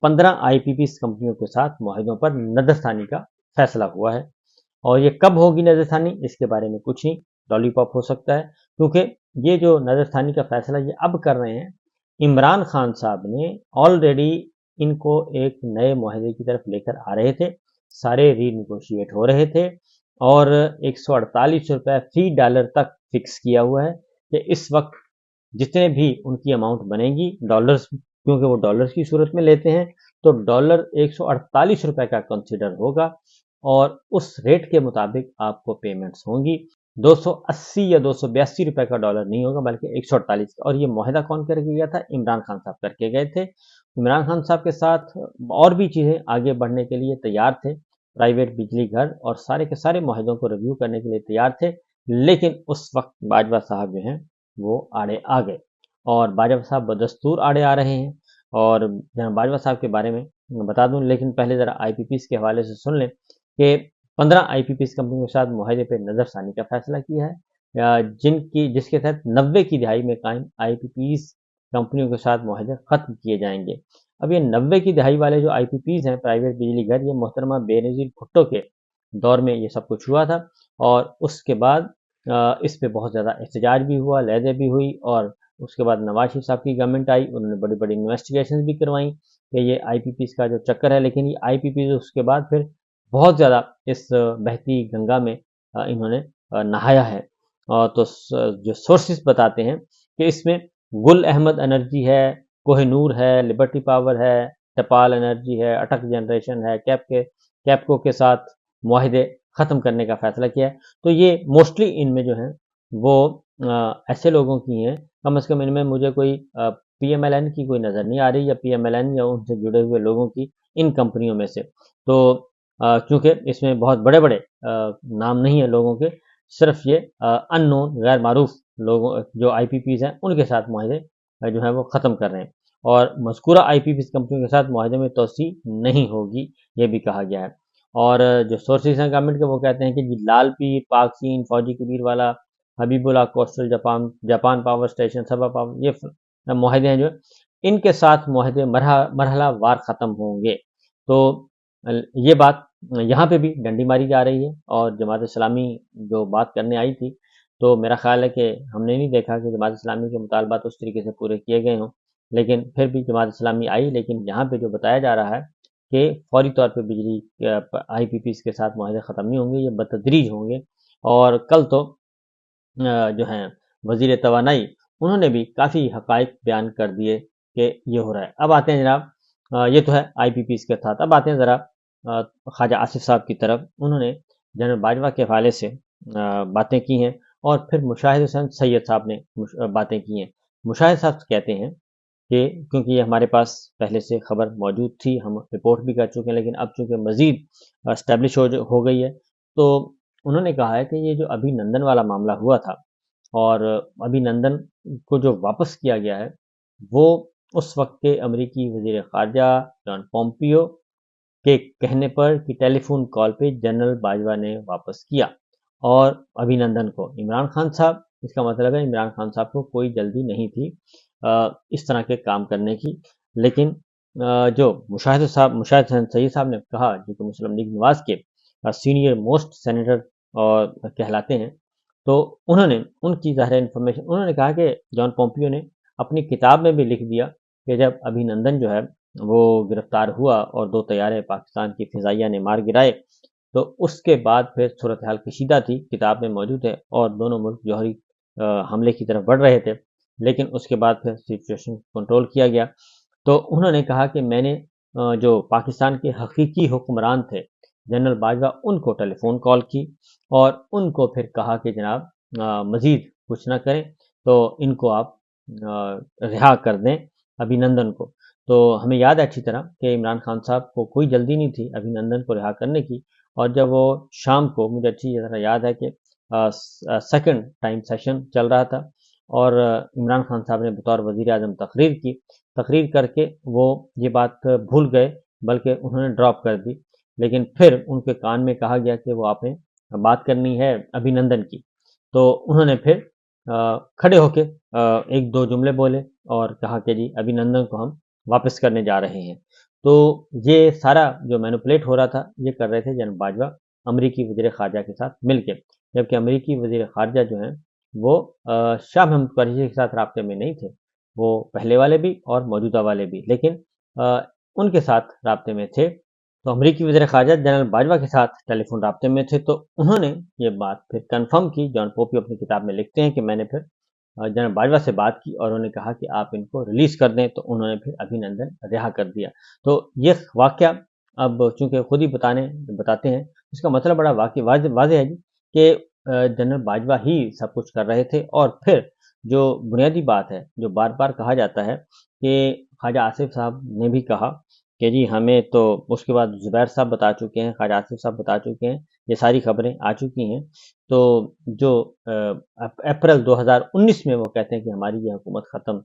15 IPPs कंपनियों के साथ मुआहदों पर नजरसानी का फैसला हुआ है। और ये कब होगी नजरसानी, इसके बारे में कुछ नहीं, लॉलीपॉप हो सकता है, क्योंकि ये जो नजरसानी का फैसला ये अब कर रहे हैं, इमरान खान साहब ने ऑलरेडी इनको एक नए मुआहदे की तरफ लेकर आ रहे थे, सारे रीनिगोशिएट हो रहे थे और 148 रुपये फी डॉलर तक फिक्स किया हुआ है कि इस वक्त जितने भी उनकी अमाउंट बनेगी डॉलर्स, क्योंकि वो डॉलर्स की सूरत में लेते हैं, तो डॉलर 148 रुपये का कंसिडर होगा और उस रेट के मुताबिक आपको पेमेंट्स होंगी। 280 या 282 रुपये का डॉलर नहीं होगा बल्कि 148 का। और ये मुआहदा कौन करके गया था? इमरान खान साहब करके गए थे। इमरान खान साहब के साथ और भी चीज़ें आगे बढ़ने के लिए तैयार थे, प्राइवेट बिजली घर और सारे के सारे मुआहदों को रिव्यू करने के लिए तैयार थे, लेकिन उस वक्त बाजवा साहब जो हैं वो आड़े आ गए और बाजवा साहब बदस्तूर आड़े आ रहे हैं। और बाजवा साहब के बारे में बता दूं, लेकिन पहले ज़रा IPPs के हवाले से सुन लें कि 15 IPPs कंपनियों के साथ मुआहदे पर नज़रसानी का फैसला किया है, जिसके तहत 90 की दिहाई में कायम IPPs कंपनियों के साथ मुआहदे ख़त्म किए जाएंगे। अब ये 90 की दिहाई वाले जो IPPs हैं, प्राइवेट बिजली घर, ये मोहतरमा बेनज़ीर भुट्टो के दौर में ये सब कुछ हुआ था और उसके बाद इस पे बहुत ज़्यादा एहतजाज भी हुआ, लहज़े भी हुई और उसके बाद नवाज शरीफ साहब की गवर्नमेंट आई, उन्होंने बड़ी बड़ी इन्वेस्टिगेशन भी करवाई कि ये IPPs का जो चक्कर है। लेकिन ये IPPs उसके बाद फिर बहुत ज़्यादा इस बहती गंगा में इन्होंने नहाया है। तो जो सोर्सेस बताते हैं कि इसमें गुल अहमद एनर्जी है, कोहिनूर है, लिबर्टी पावर है, टपाल एनर्जी है, अटक जनरेशन है, कैपको के साथ मुआहदे ख़त्म करने का फैसला किया है। तो ये मोस्टली इनमें जो है वो ऐसे लोगों की हैं, कम से कम इनमें मुझे कोई PMLN की कोई नज़र नहीं आ रही, या PMLN या उनसे जुड़े हुए लोगों की इन कंपनियों में से। तो क्योंकि इसमें बहुत बड़े बड़े नाम नहीं है लोगों के, सिर्फ ये अननोन गैर मारूफ लोगों जो IPPs हैं उनके साथ मुआहदे जो है वो ख़त्म कर रहे हैं और मज़कूरा IPPs कंपनियों के साथ मुआहदे में तोसी नहीं होगी, ये भी कहा गया है। और जो सोर्सेज हैं गवर्नमेंट के, वो कहते हैं कि जी लाल पीर, पाक चीन, Fauji Kabirwala, Habibullah coastal Japan power station, Saba power, ये मुआहदे हैं जो इनके साथ मुआहदे मरहला वार ख़त्म होंगे। तो ये बात यहाँ पे भी डंडी मारी जा रही है और जमात इस्लामी जो बात करने आई थी, तो मेरा ख्याल है कि हमने नहीं देखा कि जमात इस्लामी के मुतालबात उस तरीके से पूरे किए गए हों, लेकिन फिर भी जमात इस्लामी आई। लेकिन यहाँ पे जो बताया जा रहा है कि फौरी तौर पे बिजली IPPs के साथ मुआहदे ख़त्म नहीं होंगे, ये बतदरीज होंगे। और कल तो जो हैं वज़ीर तवानाई, उन्होंने भी काफ़ी हक़ाइक़ बयान कर दिए कि ये हो रहा है। अब आते हैं जनाब, ये तो है IPPs के साथ। अब आते हैं ज़रा ख्वाजा आसिफ साहब की तरफ। उन्होंने जनरल बाजवा के हवाले से बातें की हैं और फिर मुशाहिद हुसैन सैयद साहब ने बातें की हैं। मुशाहिद साहब कहते हैं कि क्योंकि ये हमारे पास पहले से खबर मौजूद थी, हम रिपोर्ट भी कर चुके हैं, लेकिन अब चूँकि मज़ीद एस्टैब्लिश हो गई है, तो उन्होंने कहा है कि ये जो अभिनंदन वाला मामला हुआ था और अभिनंदन को जो वापस किया गया है, वो उस वक्त के अमरीकी वज़ीर ख़ारजा जॉन पोम्पियो के कहने पर कि टेलीफोन कॉल पे जनरल बाजवा ने वापस किया। और अभिनंदन को इमरान खान साहब, इसका मतलब है इमरान खान साहब को कोई जल्दी नहीं थी इस तरह के काम करने की। लेकिन जो मुशाहिद हुसैन सईद साहब ने कहा, जो कि मुस्लिम लीग नवाज के सीनियर मोस्ट सेनेटर और कहलाते हैं, तो उन्होंने उनकी ज़ाहिर इन्फॉर्मेशन, उन्होंने कहा कि जॉन पोम्पियो ने अपनी किताब में भी लिख दिया कि जब अभिनंदन जो है वो गिरफ्तार हुआ और 2 तैयारे पाकिस्तान की फ़िज़ाइया ने मार गिराए, तो उसके बाद फिर सूरत हाल कशीदा थी, किताब में मौजूद है और दोनों मुल्क जौहरी हमले की तरफ बढ़ रहे थे, लेकिन उसके बाद फिर सिचुएशन कंट्रोल किया गया। तो उन्होंने कहा कि मैंने जो पाकिस्तान के हकीकी हुक्मरान थे जनरल बाजवा, उनको टेलीफोन कॉल की और उनको फिर कहा कि जनाब मज़ीद कुछ ना करें, तो इनको आप रिहा कर दें अभिनंदन को। तो हमें याद है अच्छी तरह कि इमरान खान साहब को कोई जल्दी नहीं थी अभिनंदन को रिहा करने की। और जब वो शाम को, मुझे अच्छी तरह याद है कि सेकंड टाइम सेशन चल रहा था और इमरान खान साहब ने बतौर वज़ीर आज़म तकरीर करके वो ये बात भूल गए, बल्कि उन्होंने ड्रॉप कर दी। लेकिन फिर उनके कान में कहा गया कि वो आपने बात करनी है अभिनंदन की, तो उन्होंने फिर खड़े होके 1-2 जुमले बोले और कहा कि जी अभिनंदन को हम वापस करने जा रहे हैं। تو یہ سارا جو مینوپولیٹ ہو رہا تھا یہ کر رہے تھے جنرل باجوہ امریکی وزیر خارجہ کے ساتھ مل کے، جبکہ امریکی وزیر خارجہ جو ہیں وہ شاہ محمود قریشی کے ساتھ رابطے میں نہیں تھے، وہ پہلے والے بھی اور موجودہ والے بھی، لیکن ان کے ساتھ رابطے میں تھے۔ تو امریکی وزیر خارجہ جنرل باجوہ کے ساتھ ٹیلی فون رابطے میں تھے، تو انہوں نے یہ بات پھر کنفرم کی۔ جان پوپیو اپنی کتاب میں لکھتے ہیں کہ میں نے پھر جنرل باجوہ سے بات کی اور انہوں نے کہا کہ آپ ان کو ریلیز کر دیں، تو انہوں نے پھر ابھینندن رہا کر دیا۔ تو یہ واقعہ اب چونکہ خود ہی بتاتے ہیں، اس کا مطلب بڑا واضح ہے جی کہ جنرل باجوہ ہی سب کچھ کر رہے تھے، اور پھر جو بنیادی بات ہے جو بار بار کہا جاتا ہے کہ خواجہ آصف صاحب نے بھی کہا کہ جی ہمیں تو اس کے بعد زبیر صاحب بتا چکے ہیں، خواجہ آصف صاحب بتا چکے ہیں، یہ ساری خبریں آ چکی ہیں۔ تو جو اپریل 2019 میں وہ کہتے ہیں کہ ہماری یہ حکومت ختم،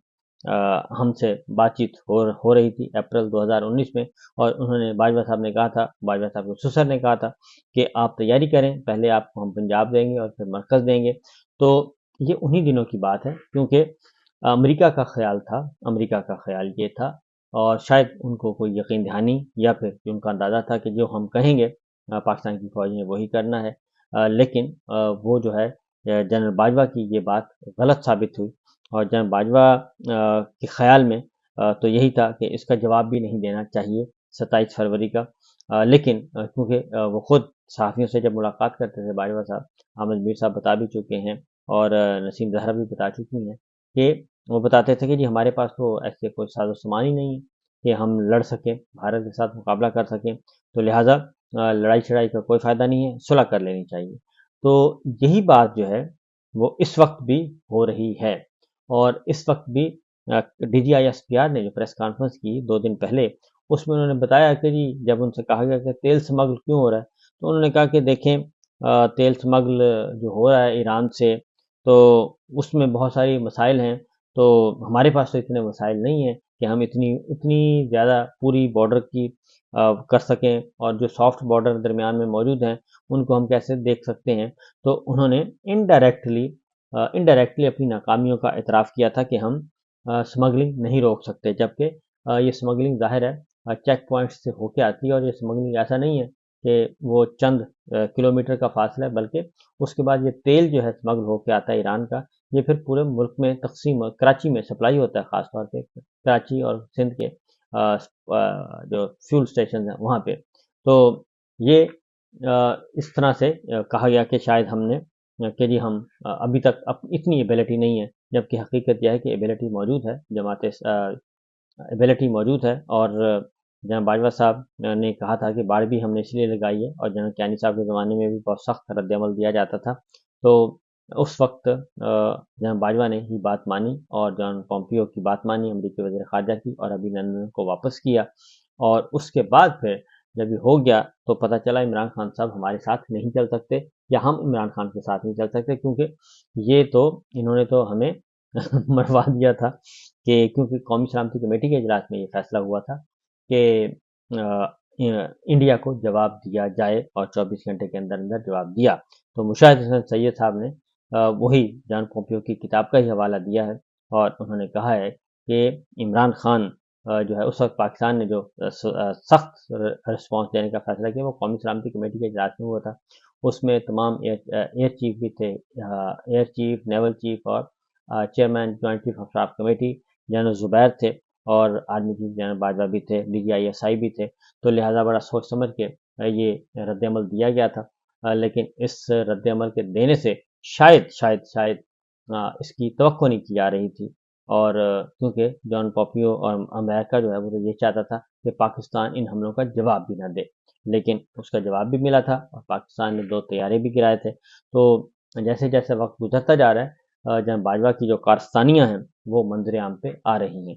ہم سے بات چیت ہو رہی تھی اپریل 2019 میں، اور انہوں نے باجوہ صاحب نے کہا تھا، باجوہ صاحب کے سسر نے کہا تھا کہ آپ تیاری کریں، پہلے آپ کو ہم پنجاب دیں گے اور پھر مرکز دیں گے۔ تو یہ انہی دنوں کی بات ہے، کیونکہ امریکہ کا خیال یہ تھا، اور شاید ان کو کوئی یقین دہانی یا پھر ان کا اندازہ تھا کہ جو ہم کہیں گے پاکستان کی فوج نے وہی کرنا ہے، لیکن وہ جو ہے جنرل باجوہ کی یہ بات غلط ثابت ہوئی، اور جنرل باجوہ کے خیال میں تو یہی تھا کہ اس کا جواب بھی نہیں دینا چاہیے 27 فروری کا، لیکن کیونکہ وہ خود صحافیوں سے جب ملاقات کرتے تھے باجوہ صاحب، احمد میر صاحب بتا بھی چکے ہیں اور نسیم زہرا بھی بتا چکی ہیں کہ وہ بتاتے تھے کہ جی ہمارے پاس تو ایسے کوئی ساز و سامان ہی نہیں ہے کہ ہم لڑ سکیں، بھارت کے ساتھ مقابلہ کر سکیں، تو لہٰذا لڑائی چھڑائی کا کوئی فائدہ نہیں ہے، صلح کر لینی چاہیے۔ تو یہی بات جو ہے وہ اس وقت بھی ہو رہی ہے، اور اس وقت بھی D G I S P R نے جو پریس کانفرنس کی 2 دن پہلے، اس میں انہوں نے بتایا کہ جی جب ان سے کہا گیا کہ تیل سمگل کیوں ہو رہا ہے، تو انہوں نے کہا کہ دیکھیں تیل سمگل جو ہو رہا ہے ایران سے، تو اس میں بہت ساری مسائل ہیں، تو ہمارے پاس تو اتنے مسائل نہیں ہیں کہ ہم اتنی زیادہ پوری بارڈر کی کر سکیں، اور جو سافٹ بارڈر درمیان میں موجود ہیں ان کو ہم کیسے دیکھ سکتے ہیں۔ تو انہوں نے انڈائریکٹلی اپنی ناکامیوں کا اعتراف کیا تھا کہ ہم سمگلنگ نہیں روک سکتے، جبکہ یہ سمگلنگ ظاہر ہے چیک پوائنٹ سے ہو کے آتی ہے، اور یہ سمگلنگ ایسا نہیں ہے کہ وہ چند کلومیٹر کا فاصلہ ہے، بلکہ اس کے بعد یہ تیل جو ہے سمگل ہو کے آتا ہے ایران کا، یہ پھر پورے ملک میں تقسیم، کراچی میں سپلائی ہوتا ہے، خاص طور پہ کراچی اور سندھ کے جو فیول اسٹیشن ہیں وہاں پہ۔ تو یہ اس طرح سے کہا گیا کہ شاید ہم نے کہ جی ہم ابھی تک اتنی ایبیلٹی نہیں ہے، جبکہ حقیقت یہ ہے کہ ایبیلٹی موجود ہے، ایبیلٹی موجود ہے، اور جناب باجوہ صاحب نے کہا تھا کہ باڑ بھی ہم نے اس لیے لگائی ہے، اور جنرل کیانی صاحب کے زمانے میں بھی بہت سخت رد عمل دیا جاتا تھا۔ تو اس وقت جناب باجوہ نے ہی بات مانی، اور جان پومپیو کی بات مانی، امریکی وزیر خارجہ کی، اور ابھینندن کو واپس کیا، اور اس کے بعد پھر جب یہ ہو گیا تو پتہ چلا عمران خان صاحب ہمارے ساتھ نہیں چل سکتے، یا ہم عمران خان کے ساتھ نہیں چل سکتے، کیونکہ یہ تو انہوں نے تو ہمیں مروا دیا تھا، کہ کیونکہ قومی سلامتی کمیٹی کے اجلاس میں یہ فیصلہ ہوا تھا کہ انڈیا کو جواب دیا جائے، اور 24 گھنٹے کے اندر اندر جواب دیا۔ تو مشاہد حسن سید صاحب نے وہی جان پومپیو کی کتاب کا ہی حوالہ دیا ہے، اور انہوں نے کہا ہے کہ عمران خان جو ہے اس وقت پاکستان نے جو سخت رسپانس دینے کا فیصلہ کیا وہ قومی سلامتی کمیٹی کے اجلاس میں ہوا تھا، اس میں تمام ایئر چیف بھی تھے، ایئر چیف، نیول چیف، اور chairman joint chief of staff committee general Zubair تھے، اور آرمی چیف جنرل باجوہ بھی تھے، D G I S I بھی تھے، تو لہٰذا بڑا سوچ سمجھ کے یہ رد عمل دیا گیا تھا، لیکن اس رد عمل کے دینے سے شاید اس کی توقع نہیں کی جا رہی تھی، اور کیونکہ جان پومپیو اور امریکہ جو ہے وہ یہ چاہتا تھا کہ پاکستان ان حملوں کا جواب بھی نہ دے، لیکن اس کا جواب بھی ملا تھا، اور پاکستان نے 2 طیارے بھی گرائے تھے۔ تو جیسے جیسے وقت گزرتا جا رہا ہے جناب باجوہ کی جو کارستانیاں ہیں وہ منظر عام پہ آ رہی ہیں۔